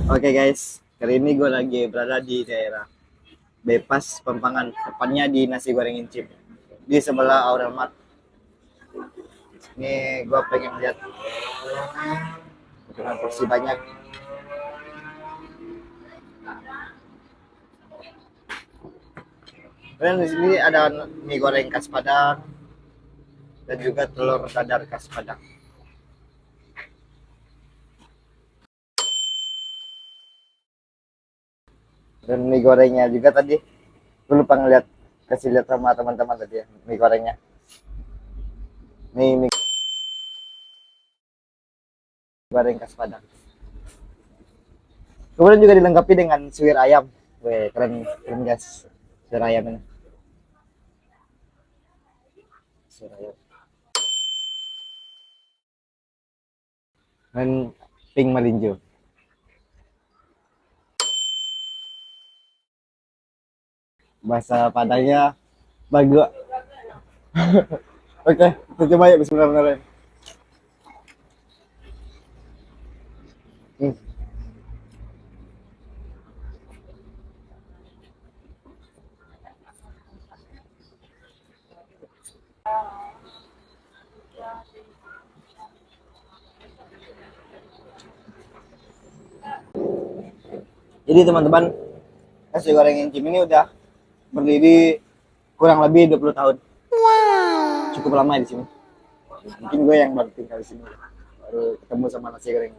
Oke guys, kali ini gue lagi berada di daerah Bebas Pempangan, tepatnya di Nasi Goreng Incip, di sebelah Aurel Mart. Ini gue pengen lihat dengan porsi banyak. Dan di sini ada mie goreng khas Padang dan juga telur dadar khas Padang. Dan mie gorengnya juga tadi, gue lupa ngeliat, kasih lihat sama teman-teman tadi ya, mie gorengnya. Nih mie goreng khas Padang. Kemudian juga dilengkapi dengan suwir ayam. Weh, keren, keren guys. Suwir ayam ini. Suwir ayam. Dan pink melinjo. Bahasa Padangnya bagus. Oke, kita coba ya bismillahirrahmanirrahim. Hmm. Jadi teman-teman, nasi goreng Encim ini udah berdiri kurang lebih 20 tahun. Cukup lama di sini. Mungkin gue yang baru tinggal di sini. Baru ketemu sama nasi goreng.